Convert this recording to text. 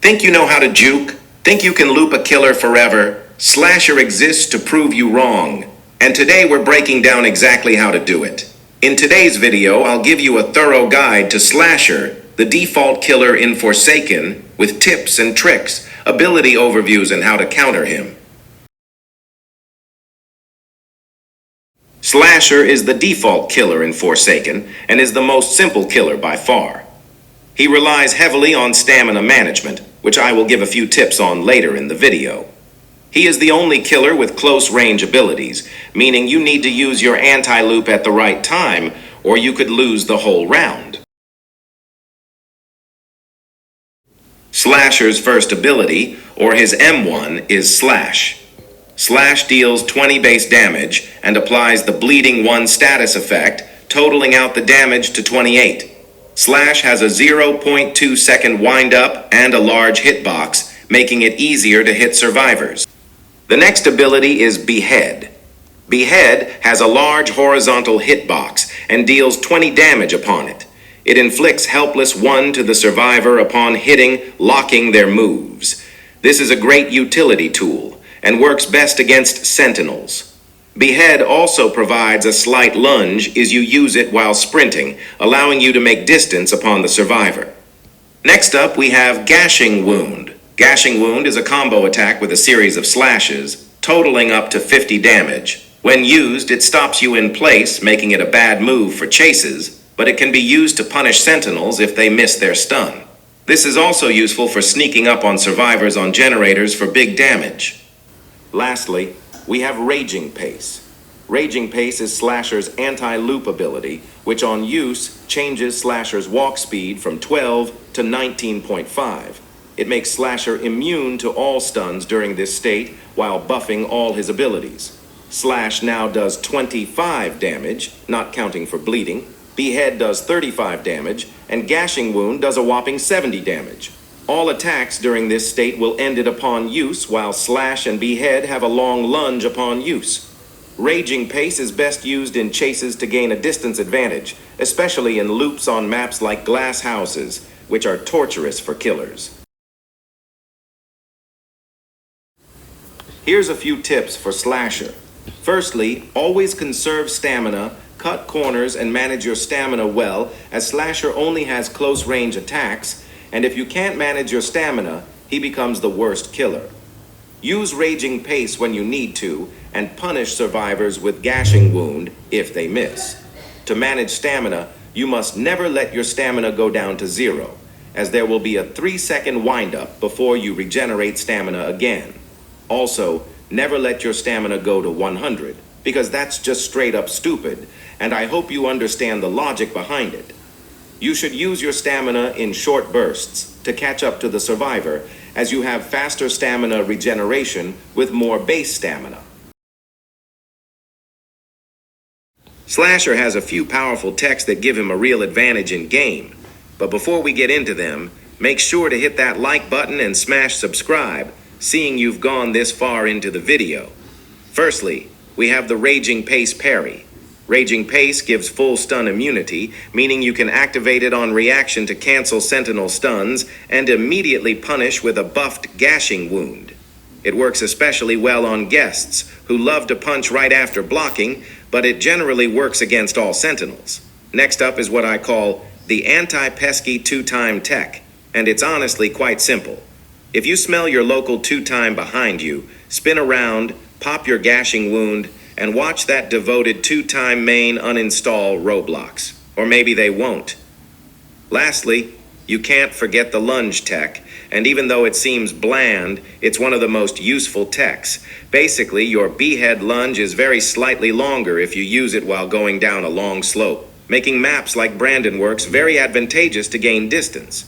Think you know how to juke? Think you can loop a killer forever? Slasher exists to prove you wrong. And today we're breaking down exactly how to do it. In today's video, I'll give you a thorough guide to Slasher, the default killer in Forsaken, with tips and tricks, ability overviews, and how to counter him. Slasher is the default killer in Forsaken and is the most simple killer by far. He relies heavily on stamina management, which I will give a few tips on later in the video. He is the only killer with close range abilities, meaning you need to use your anti-loop at the right time, or you could lose the whole round. Slasher's first ability, or his M1, is Slash. Slash deals 20 base damage and applies the Bleeding 1 status effect, totaling out the damage to 28. Slash has a 0.2 second wind-up and a large hitbox, making it easier to hit survivors. The next ability is Behead. Behead has a large horizontal hitbox and deals 20 damage upon it. It inflicts helpless 1 to the survivor upon hitting, locking their moves. This is a great utility tool and works best against sentinels. Behead also provides a slight lunge as you use it while sprinting, allowing you to make distance upon the survivor. Next up, we have Gashing Wound. Gashing Wound is a combo attack with a series of slashes, totaling up to 50 damage. When used, it stops you in place, making it a bad move for chases, but it can be used to punish sentinels if they miss their stun. This is also useful for sneaking up on survivors on generators for big damage. Lastly, we have Raging Pace. Raging Pace is Slasher's anti-loop ability, which on use changes Slasher's walk speed from 12 to 19.5. It makes Slasher immune to all stuns during this state while buffing all his abilities. Slash now does 25 damage, not counting for bleeding. Behead does 35 damage, and Gashing Wound does a whopping 70 damage. All attacks during this state will end it upon use, while Slash and Behead have a long lunge upon use. Raging Pace is best used in chases to gain a distance advantage, especially in loops on maps like Glass Houses, which are torturous for killers. Here's a few tips for Slasher. Firstly, always conserve stamina, cut corners, and manage your stamina well, as Slasher only has close range attacks, and if you can't manage your stamina, he becomes the worst killer. Use Raging Pace when you need to, and punish survivors with Gashing Wound if they miss. To manage stamina, you must never let your stamina go down to 0, as there will be a 3-second wind-up before you regenerate stamina again. Also, never let your stamina go to 100, because that's just straight up stupid, and I hope you understand the logic behind it. You should use your stamina in short bursts to catch up to the survivor, as you have faster stamina regeneration with more base stamina. Slasher has a few powerful techs that give him a real advantage in game, but before we get into them, make sure to hit that like button and smash subscribe, seeing you've gone this far into the video. Firstly, we have the Raging Pace parry. Raging Pace gives full stun immunity, meaning you can activate it on reaction to cancel sentinel stuns and immediately punish with a buffed Gashing Wound. It works especially well on guests, who love to punch right after blocking, but it generally works against all sentinels. Next up is what I call the anti-pesky 2-time tech, and it's honestly quite simple. If you smell your local 2-time behind you, spin around, pop your Gashing Wound, and watch that devoted 2-time main uninstall Roblox. Or maybe they won't. Lastly, you can't forget the lunge tech, and even though it seems bland, it's one of the most useful techs. Basically, your Behead lunge is very slightly longer if you use it while going down a long slope, making maps like Brandon Works very advantageous to gain distance.